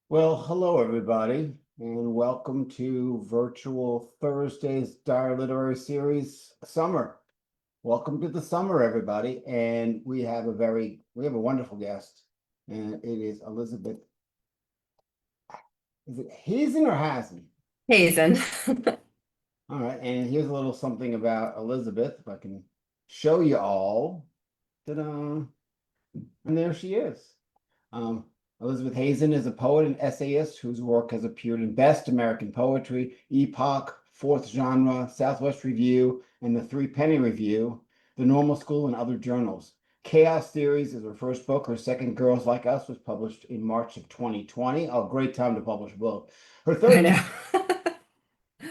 Well, hello everybody, and welcome to Virtual Thursdays Dire Literary Series Summer. Welcome to the summer, everybody, and we have a wonderful guest, and it is Elizabeth. Is it Hazen or Hazen? Hazen. All right, and here's a little something about Elizabeth, if I can show you all. Ta-da! And there she is. Um, Elizabeth Hazen is a poet and essayist whose work has appeared in Best American Poetry, Epoch, Fourth Genre, Southwest Review, and the Threepenny Review, The Normal School, and other journals. Chaos Theories is her first book. Her second, Girls Like Us, was published in March of 2020. Oh, great time to publish a book. Her I third, know.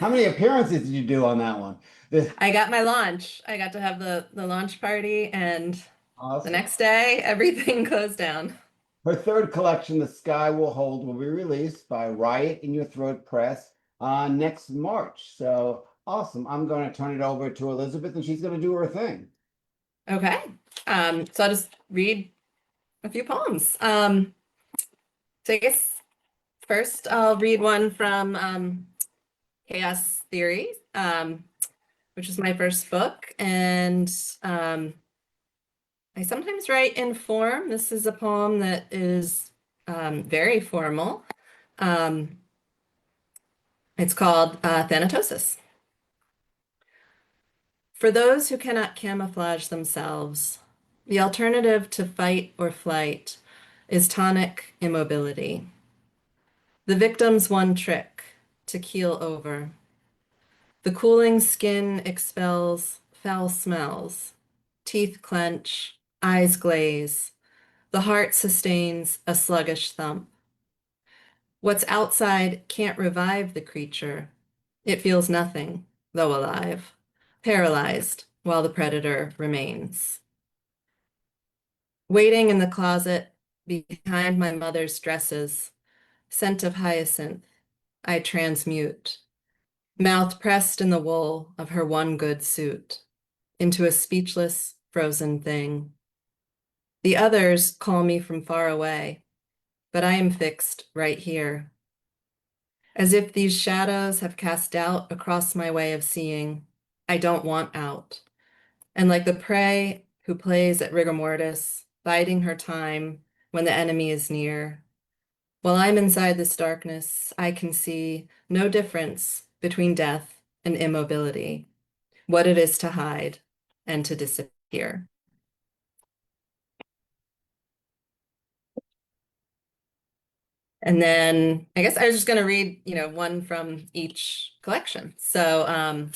how many appearances did you do on that one? This, I got my launch. I got to have the launch party, and the awesome. next day everything closed down. Her third collection, The Sky Will Hold, will be released by Riot in Your Throat Press next March. So awesome. I'm going to turn it over to Elizabeth and she's going to do her thing. Okay. So I'll just read a few poems. So I guess first I'll read one from Chaos Theory, which is my first book. And I sometimes write in form. This is a poem that is very formal. Um, it's called Thanatosis. For those who cannot camouflage themselves, the alternative to fight or flight is tonic immobility. The victim's one trick, to keel over. The cooling skin expels foul smells. Teeth clench, eyes glaze. The heart sustains a sluggish thump. What's outside can't revive the creature. It feels nothing, though alive, paralyzed while the predator remains. Waiting in the closet behind my mother's dresses, scent of hyacinth, I transmute, mouth pressed in the wool of her one good suit, into a speechless, frozen thing. The others call me from far away, but I am fixed right here, as if these shadows have cast doubt across my way of seeing. I don't want out. And like the prey who plays at rigor mortis, biding her time when the enemy is near, while I'm inside this darkness, I can see no difference between death and immobility, what it is to hide and to disappear. And then I guess I was just going to read, one from each collection. So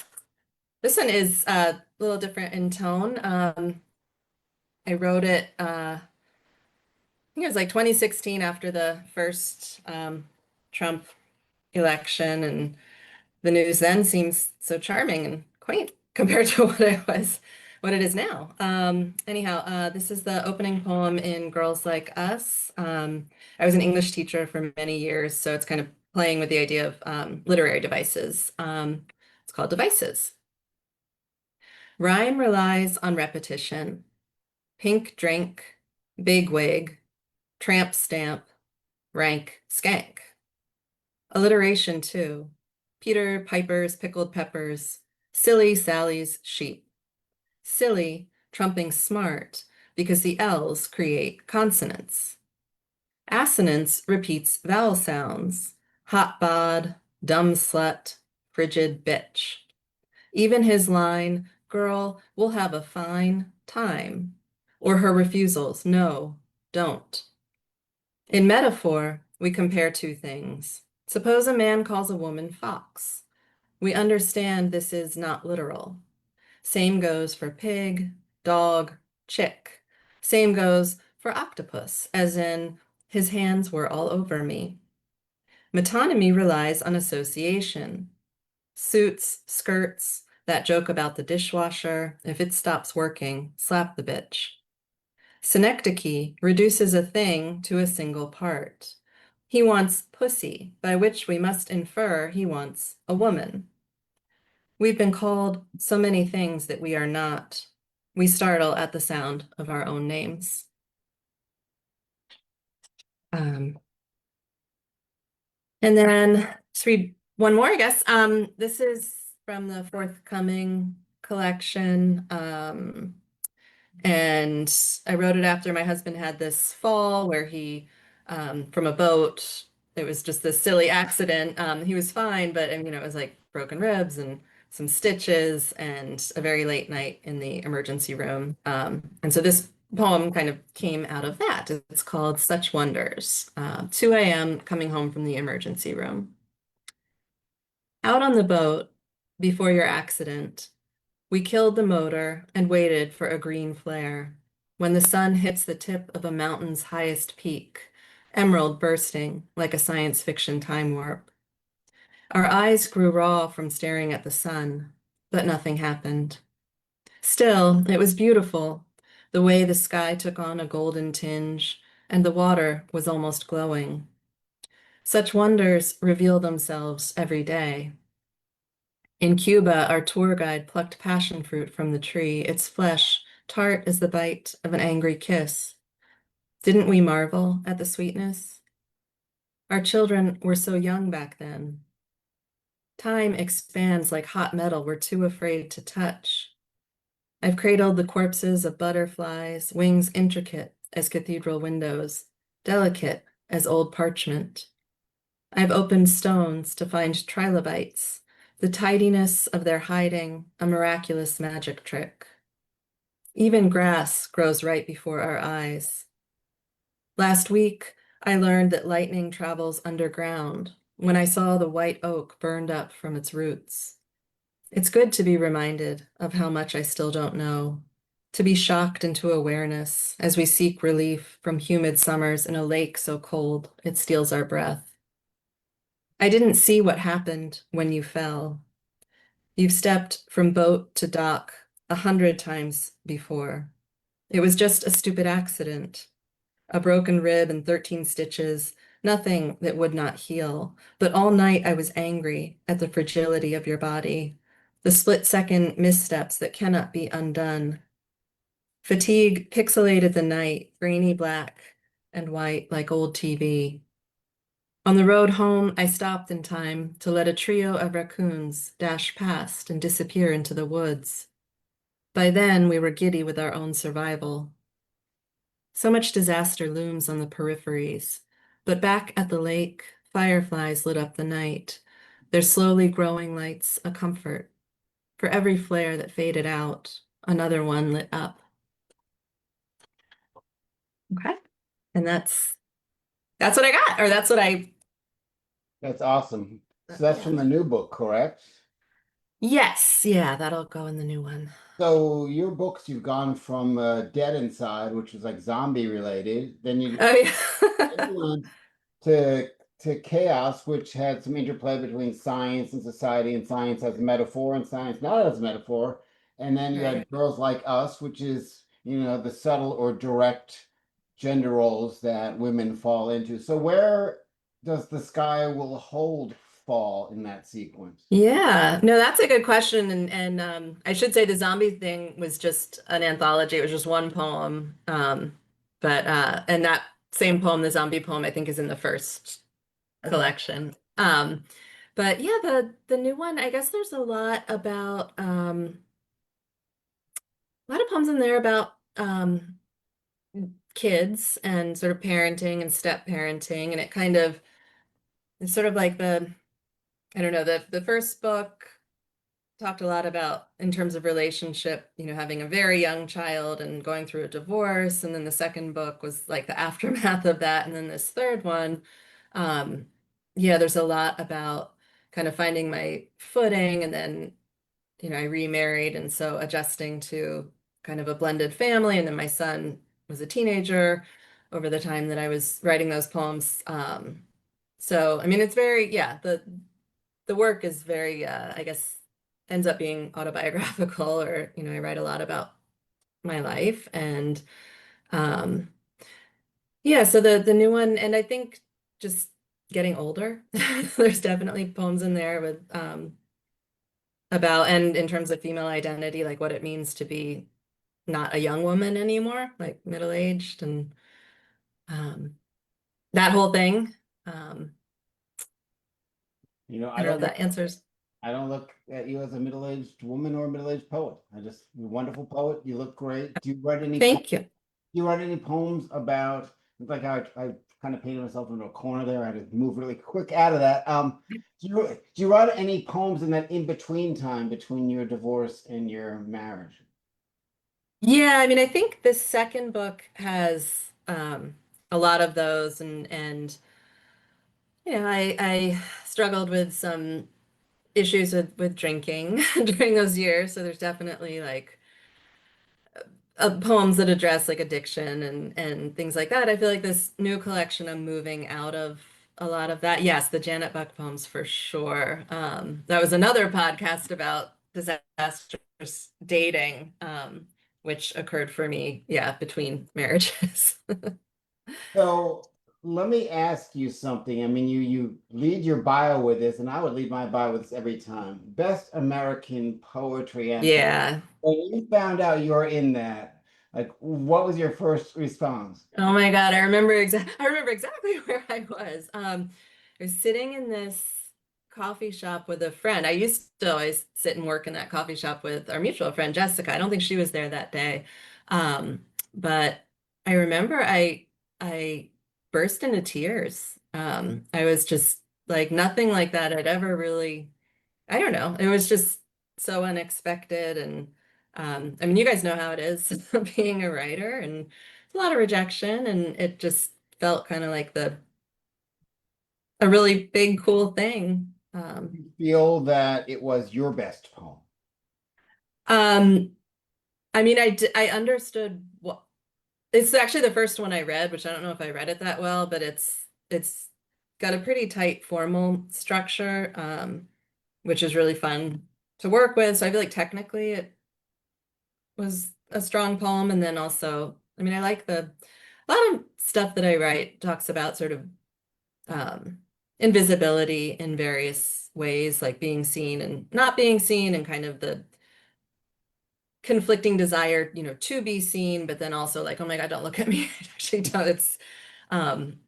this one is a little different in tone. I wrote it, I think it was like 2016 after the first Trump election, and the news then seems so charming and quaint compared to what it is now. Anyhow, this is the opening poem in Girls Like Us. I was an English teacher for many years, so it's kind of playing with the idea of literary devices. It's called Devices. Rhyme relies on repetition. Pink drink, big wig, tramp stamp, rank skank. Alliteration too. Peter Piper's pickled peppers, silly Sally's sheep. Silly trumping smart because the L's create consonants. Assonance repeats vowel sounds. Hot bod, dumb slut, frigid bitch. Even his line, girl, we'll have a fine time. Or her refusals, no, don't. In metaphor, we compare two things. Suppose a man calls a woman fox. We understand this is not literal. Same goes for pig, dog, chick. Same goes for octopus, as in, his hands were all over me. Metonymy relies on association. Suits, skirts, that joke about the dishwasher, if it stops working, slap the bitch. Synecdoche reduces a thing to a single part. He wants pussy, by which we must infer he wants a woman. We've been called so many things that we are not. We startle at the sound of our own names. Um, And then just read one more, I guess. This is from the forthcoming collection. And I wrote it after my husband had this fall where he, from a boat, it was just this silly accident. He was fine, but it was like broken ribs and some stitches and a very late night in the emergency room. And so this poem kind of came out of that. It's called Such Wonders. 2 a.m. coming home from the emergency room. Out on the boat before your accident. We killed the motor and waited for a green flare. When the sun hits the tip of a mountain's highest peak, emerald bursting like a science fiction time warp. Our eyes grew raw from staring at the sun, but nothing happened. Still, it was beautiful, the way the sky took on a golden tinge, and the water was almost glowing. Such wonders reveal themselves every day. In Cuba, our tour guide plucked passion fruit from the tree, its flesh tart as the bite of an angry kiss. Didn't we marvel at the sweetness? Our children were so young back then. Time expands like hot metal we're too afraid to touch. I've cradled the corpses of butterflies, wings intricate as cathedral windows, delicate as old parchment. I've opened stones to find trilobites, the tidiness of their hiding, a miraculous magic trick. Even grass grows right before our eyes. Last week, I learned that lightning travels underground when I saw the white oak burned up from its roots. It's good to be reminded of how much I still don't know, to be shocked into awareness as we seek relief from humid summers in a lake so cold it steals our breath. I didn't see what happened when you fell. You've stepped from boat to dock 100 times before. It was just a stupid accident, a broken rib and 13 stitches, nothing that would not heal. But all night I was angry at the fragility of your body, the split-second missteps that cannot be undone. Fatigue pixelated the night, grainy black and white like old TV. On the road home, I stopped in time to let a trio of raccoons dash past and disappear into the woods. By then, we were giddy with our own survival. So much disaster looms on the peripheries, but back at the lake, fireflies lit up the night, their slowly growing lights a comfort. For every flare that faded out, another one lit up. Okay. And that's what I got, or that's what I That's awesome. So that's yeah. from the new book, correct? Yes, yeah, that'll go in the new one. So your books, you've gone from Dead Inside, which is like zombie related, Oh then yeah. you went to Chaos, which had some interplay between science and society, and science as a metaphor, and science not as a metaphor. And then you Right. had Girls Like Us, which is, the subtle or direct gender roles that women fall into. So where does The Sky Will Hold fall in that sequence? Yeah, no, that's a good question. And I should say the zombie thing was just an anthology. It was just one poem. But and that same poem, the zombie poem, I think is in the first collection. But yeah, the new one, I guess there's a lot of poems in there about kids and sort of parenting and step parenting. And it's sort of like I don't know, the first book talked a lot about in terms of relationship, having a very young child and going through a divorce. And then the second book was like the aftermath of that. And then this third one, um, yeah, there's a lot about kind of finding my footing. And then, I remarried. And so adjusting to kind of a blended family. And then my son was a teenager over the time that I was writing those poems. So, I mean, it's very, yeah, the work is very, I guess, ends up being autobiographical, or, I write a lot about my life. And um, yeah, so the new one, and I think just getting older, there's definitely poems in there with about, and in terms of female identity, like what it means to be not a young woman anymore, like middle-aged, and um, that whole thing. Um, You know, I don't know if that answers. I don't look at you as a middle-aged woman or a middle-aged poet. You're a wonderful poet. You look great. Do you write any po Thank you. Do you write any poems about, like I kind of painted myself into a corner there. I had to move really quick out of that. Do you write any poems in that in between time between your divorce and your marriage? Yeah, I mean, I think the second book has a lot of those, and I struggled with some issues with drinking during those years, so there's definitely like poems that address like addiction and things like that. I feel like this new collection, I'm moving out of a lot of that. Yes, the Janet Buck poems for sure. That was another podcast about disastrous dating, which occurred for me, yeah, between marriages. So let me ask you something. I mean, you lead your bio with this, and I would lead my bio with this every time. Best American Poetry Anthology. Yeah. When you found out you were in that, like, what was your first response? Oh my God, I remember exactly where I was. I was sitting in this coffee shop with a friend. I used to always sit and work in that coffee shop with our mutual friend Jessica. I don't think she was there that day. But I remember I burst into tears. I was just like nothing like that I'd ever really, I don't know. It was just so unexpected. And I mean, you guys know how it is being a writer, and it's a lot of rejection. And it just felt kind of like a really big, cool thing. You feel that it was your best poem. Um, I mean, I understood what it's actually the first one I read, which I don't know if I read it that well, but it's got a pretty tight formal structure, which is really fun to work with. So I feel like technically it was a strong poem. And then also, I mean, I like a lot of stuff that I write talks about sort of um, invisibility in various ways, like being seen and not being seen, and kind of the conflicting desire, to be seen, but then also like, oh my God, don't look at me. I actually don't. It's um,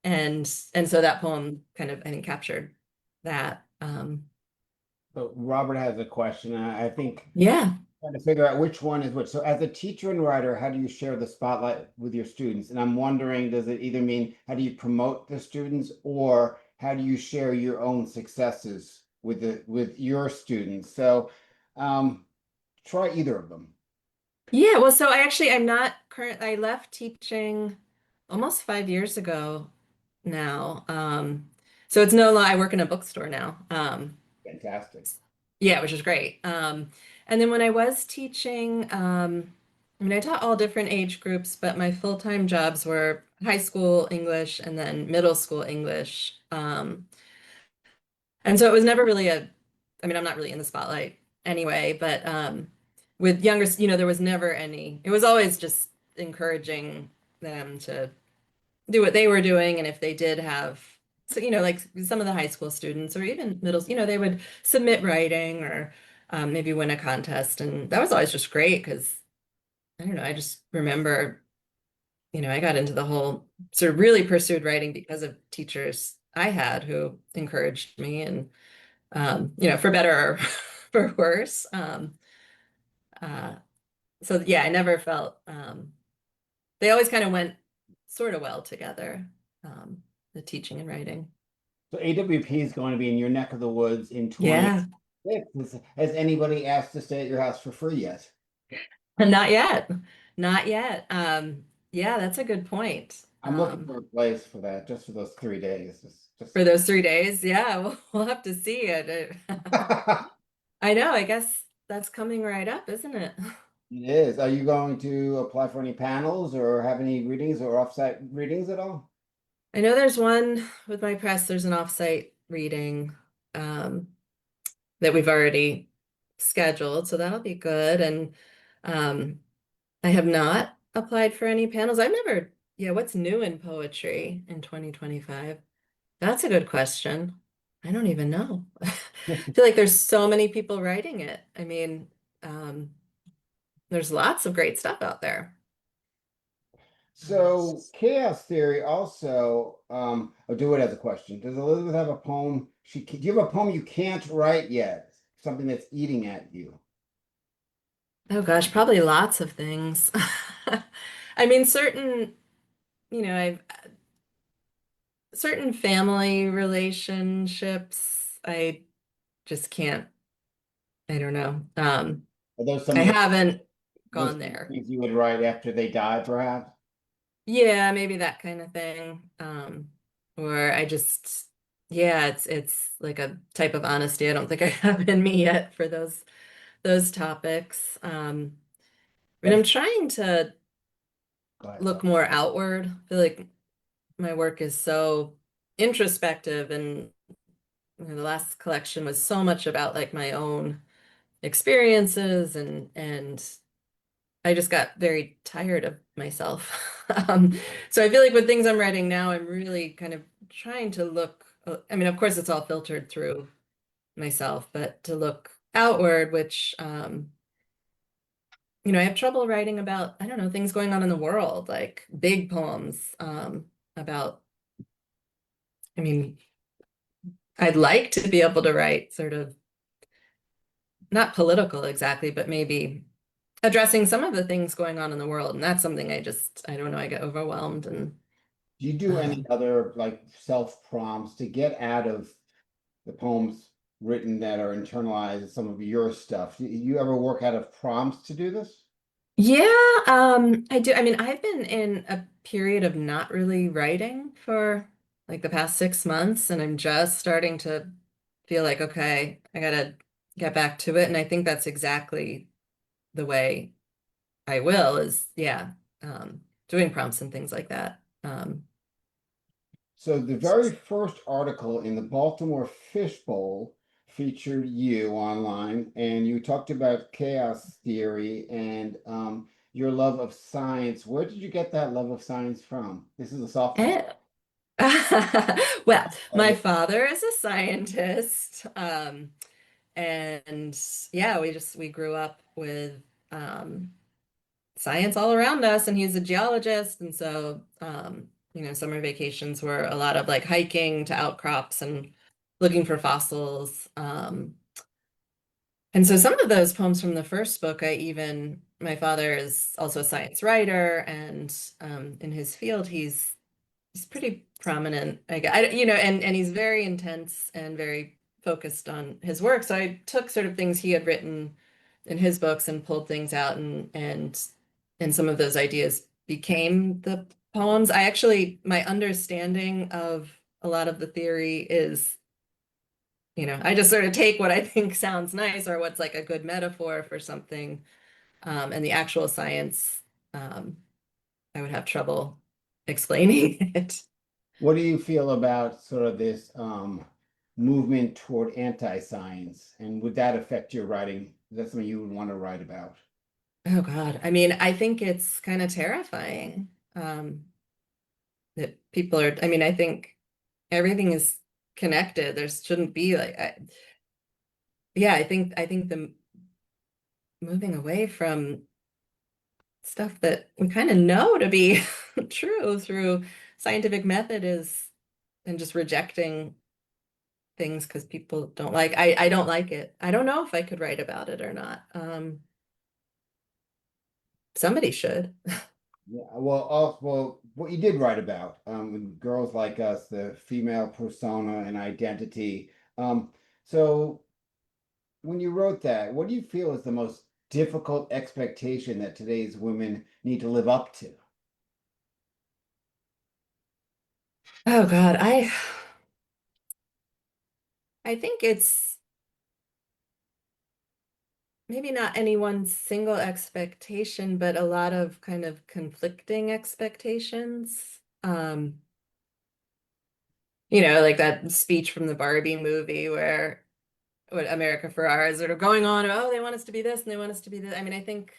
and so that poem kind of, I think, captured that. So Robert has a question. I think Yeah. trying to figure out which one is which. So as a teacher and writer, how do you share the spotlight with your students? And I'm wondering, does it either mean how do you promote the students, or how do you share your own successes with your students? So try either of them. Yeah, well, so I'm not current. I left teaching almost 5 years ago now. So it's no lie, I work in a bookstore now. Fantastic. Yeah, which is great. And then when I was teaching, I mean, I taught all different age groups, but my full-time jobs were high school English and then middle school English. And so it was never really I mean, I'm not really in the spotlight anyway, but with younger, there was never any, it was always just encouraging them to do what they were doing. And if they did have, so, like some of the high school students or even middle, they would submit writing or maybe win a contest. And that was always just great because I don't know, I just remember, I got into the whole sort of really pursued writing because of teachers I had who encouraged me, and for better or for worse. Uh, so yeah, I never felt they always kind of went sort of well together, the teaching and writing. So AWP is going to be in your neck of the woods in Yeah, 26. Has anybody asked to stay at your house for free yet? and not yet, not yet. Yeah, that's a good point. I'm looking for a place for that, just for those 3 days. Just For those 3 days, yeah, we'll have to see it. I know, I guess that's coming right up, isn't it? It is. Are you going to apply for any panels or have any readings or offsite readings at all? I know there's one with my press, there's an offsite reading um, that we've already scheduled, so that'll be good. And um, I have not applied for any panels. Yeah, what's new in poetry in 2025? That's a good question. I don't even know. I feel like there's so many people writing it. I mean, um, there's lots of great stuff out there. So chaos theory also, I'll do it as a question. Does Elizabeth have a poem do you have a poem you can't write yet? Something that's eating at you. Oh gosh, probably lots of things. I mean, I've certain family relationships, I just can't, I don't know. Are those some I of the haven't those gone there. things you would write after they die, perhaps? Yeah, maybe that kind of thing. Or yeah, it's like a type of honesty I don't think I have in me yet for those topics. I mean, But I'm trying to go ahead, sorry. look more outward. I feel like my work is so introspective, and the last collection was so much about like my own experiences, and I just got very tired of myself. So I feel like with things I'm writing now, I'm really kind of trying to look, I mean, of course, it's all filtered through myself, but to look outward, which, I have trouble writing about, I don't know, things going on in the world, like big poems, about, I mean, I'd like to be able to write sort of not political exactly, but maybe addressing some of the things going on in the world. And that's something I don't know, I get overwhelmed and Do you do any um, other like self prompts to get out of the poems written that are internalized, some of your stuff? Do you ever work out of prompts to do this? yeah, I do. I mean, I've been in a period of not really writing for like the past 6 months, and I'm just starting to feel like, okay, I gotta get back to it. And I think that's exactly the way I will is, yeah, doing prompts and things like that. So the very first article in the Baltimore Fishbowl featured you online, and you talked about chaos theory and your love of science. Where did you get that love of science from? This is a softball. And well, my Okay. father is a scientist. And yeah, we grew up with um, science all around us, and he's a geologist, and so summer vacations were a lot of like hiking to outcrops and looking for fossils. And so some of those poems from the first book, my father is also a science writer, and in his field, he's pretty prominent. And he's very intense and very focused on his work. So I took sort of things he had written in his books and pulled things out, and some of those ideas became the poems. My understanding of a lot of the theory is, I just sort of take what I think sounds nice or what's like a good metaphor for something, and the actual science, um, I would have trouble explaining it. What do you feel about sort of this movement toward anti-science? And would that affect your writing? Is that something you would want to write about? Oh God. I mean, I think it's kind of terrifying, that I mean, I think everything is connected. There shouldn't be yeah, I think the moving away from stuff that we kind of know to be true through scientific method and just rejecting things because people don't I don't like it. I don't know if I could write about it or not. Somebody should. Yeah, well, what you did write about, with Girls Like Us, the female persona and identity. So when you wrote that, what do you feel is the most difficult expectation that today's women need to live up to? Oh God, I think it's maybe not any one single expectation, but a lot of kind of conflicting expectations. Like that speech from the Barbie movie where what America Ferrera is sort of going on, oh, they want us to be this and they want us to be this. I mean, I think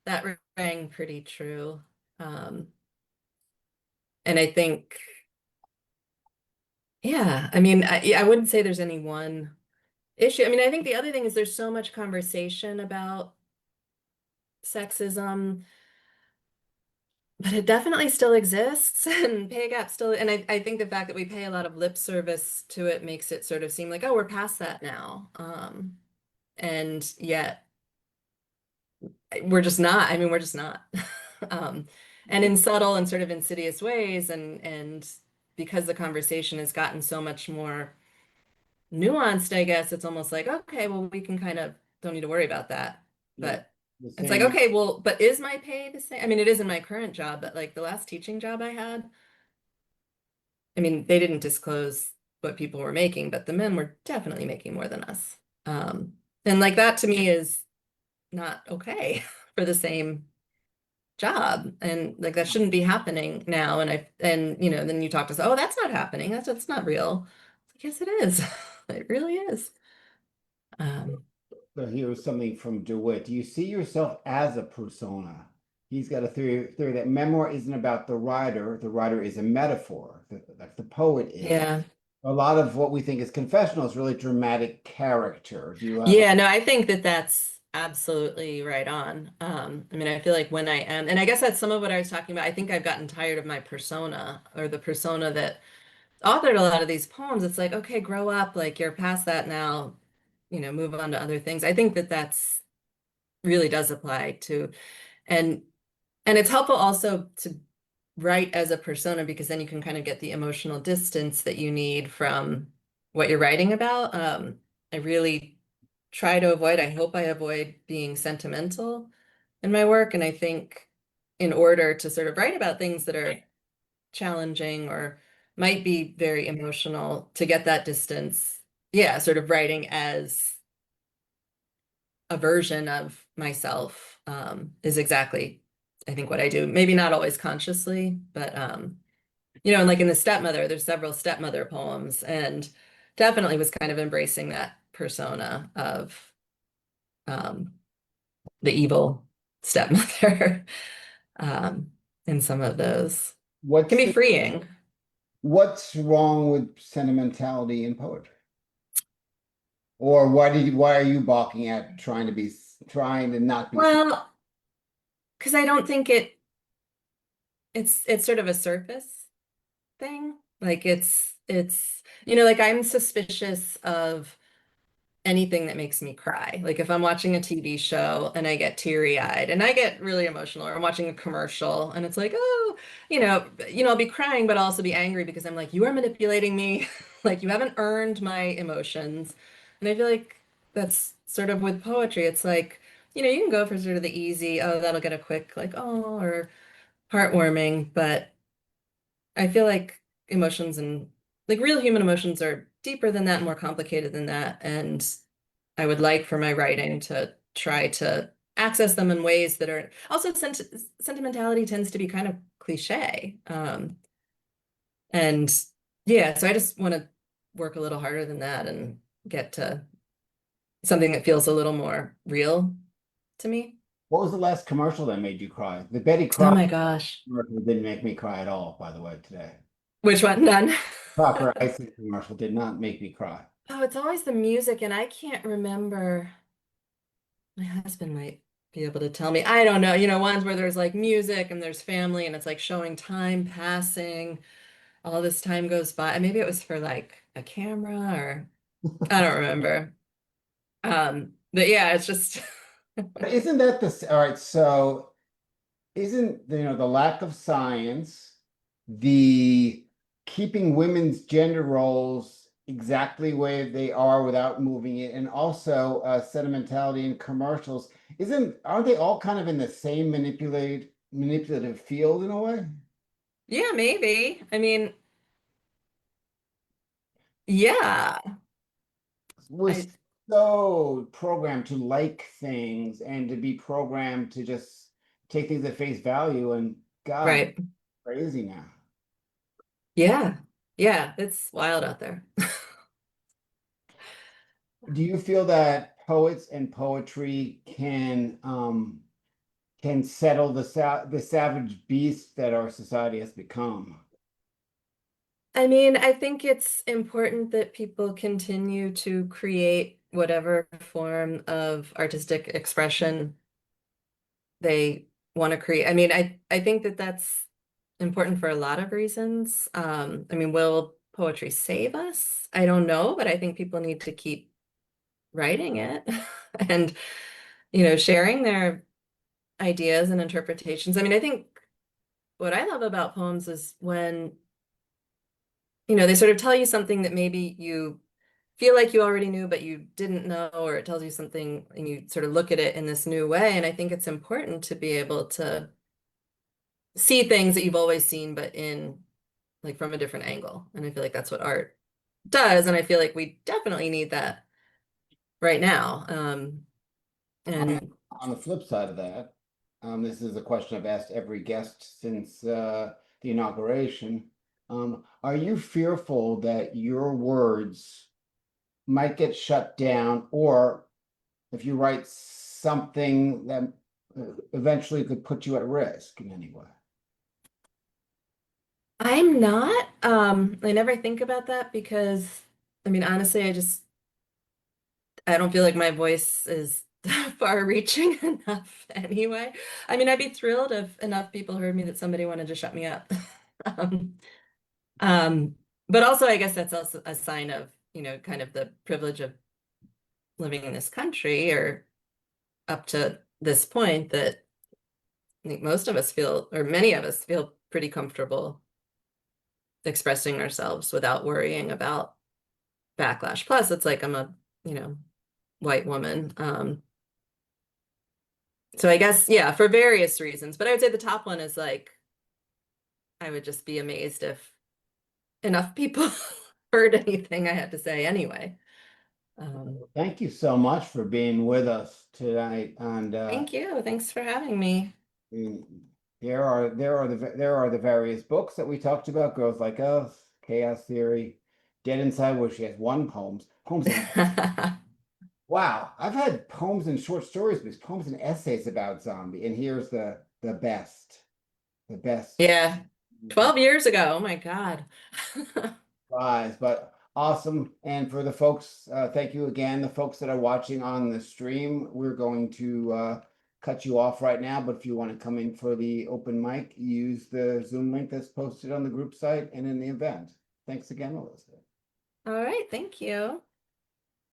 that rang pretty true. Um, and I think, yeah, I mean, I wouldn't say there's any one issue. I mean, I think the other thing is there's so much conversation about sexism but it definitely still exists and pay gap still, and I think the fact that we pay a lot of lip service to it makes it sort of seem like, oh, we're past that now. And yet we're just not. I mean, we're just not. Um, and in subtle and sort of insidious ways, and because the conversation has gotten so much more nuanced, I guess it's almost like, okay, well, we can kind of don't need to worry about that. Yeah. But The it's like, same. okay, well, but is my pay the same? I mean, it is in my current job, but like the last teaching job I had, I mean, they didn't disclose what people were making, but the men were definitely making more than us. And like that to me is not okay for the same job. And like that shouldn't be happening now. And you know, then you talk to us, oh, that's not happening. That's not real. It's like, yes, it is. It really is. Um, So here's something from DeWitt. Do you see yourself as a persona? He's got a theory that memoir isn't about the writer is a metaphor, like the poet is. yeah. A lot of what we think is confessional is really dramatic character. Do you have a Yeah, no, I think that that's absolutely right on. I mean, I feel like when I am, and I guess that's some of what I was talking about. I think I've gotten tired of my persona or the persona that authored a lot of these poems. It's like, okay, grow up, like you're past that now, you know, move on to other things. I think that that's really does apply to, and and it's helpful also to write as a persona because then you can kind of get the emotional distance that you need from what you're writing about. I really try to avoid, I hope I avoid being sentimental in my work. And I think in order to sort of write about things that are challenging or might be very emotional, to get that distance, yeah, sort of writing as a version of myself is exactly, I think, what I do. Maybe not always consciously, but you know, and like in the stepmother, there's several stepmother poems, and definitely was kind of embracing that persona of um, the evil stepmother um, in some of those. Can what's be the freeing. what's wrong with sentimentality in poetry? Or why are you balking at trying to not be Well, because I don't think it's sort of a surface thing. Like it's you know, like I'm suspicious of anything that makes me cry. Like if I'm watching a TV show and I get teary-eyed and I get really emotional, or I'm watching a commercial and it's like, oh, I'll be crying, but I'll also be angry because I'm like, you are manipulating me. Like you haven't earned my emotions. And I feel like that's sort of with poetry. It's like, you can go for sort of the easy, oh, that'll get a quick like, oh, or heartwarming, but I feel like emotions and like real human emotions are deeper than that and more complicated than that. And I would like for my writing to try to access them in ways that are also sentimentality tends to be kind of cliche. And yeah, so I just want to work a little harder than that and get to something that feels a little more real to me. What was the last commercial that made you cry? The Betty Oh Crocker my gosh. commercial didn't make me cry at all, by the way, today. Which one? None. Crocker icing commercial did not make me cry. Oh, it's always the music, and I can't remember. My husband might be able to tell me. I don't know. Ones where there's like music and there's family and it's like showing time passing. All this time goes by. Maybe it was for like a camera or I don't remember. But yeah, it's just But isn't that all right? So isn't the lack of science, the keeping women's gender roles exactly where they are without moving it, and also sentimentality in commercials, aren't they all kind of in the same manipulative field in a way? yeah, maybe. I mean, yeah. We're I so programmed to like things and to be programmed to just take things at face value, and God, right. crazy now. Yeah. Yeah, it's wild out there. Do you feel that poets and poetry can settle the savage beast that our society has become? I mean, I think it's important that people continue to create whatever form of artistic expression they want to create. I mean, I think that that's important for a lot of reasons. I mean, will poetry save us? I don't know, but I think people need to keep writing it and, sharing their ideas and interpretations. I mean, I think what I love about poems is when, they sort of tell you something that maybe you feel like you already knew, but you didn't know, or it tells you something and you sort of look at it in this new way. And I think it's important to be able to see things that you've always seen, but in like from a different angle. And I feel like that's what art does. And I feel like we definitely need that right now. On, And on the flip side of that, this is a question I've asked every guest since the inauguration. Are you fearful that your words might get shut down, or if you write something that eventually could put you at risk in any way? I'm not, I never think about that because I mean, honestly, I don't feel like my voice is far reaching enough anyway. I mean, I'd be thrilled if enough people heard me that somebody wanted to shut me up. Um, um, but also, I guess that's also a sign of, kind of the privilege of living in this country, or up to this point, that I think most of us feel, or many of us feel pretty comfortable expressing ourselves without worrying about backlash. Plus, it's like I'm a, white woman. So I guess, yeah, for various reasons. But I would say the top one is like, I would just be amazed if enough people heard anything I had to say anyway. Um, Thank you so much for being with us tonight. And Thank you. Thanks for having me. mm, there are the various books that we talked about: Girls Like Us, Chaos Theory, Dead Inside, where she has one poems and wow, I've had poems and short stories, but poems and essays about zombie, and here's the best Yeah, 12 years ago. Oh my God. prize, but awesome. And for the folks, thank you again. The folks that are watching on the stream, we're going to cut you off right now. But if you want to come in for the open mic, use the Zoom link that's posted on the group site and in the event. Thanks again, Elizabeth. All right, thank you.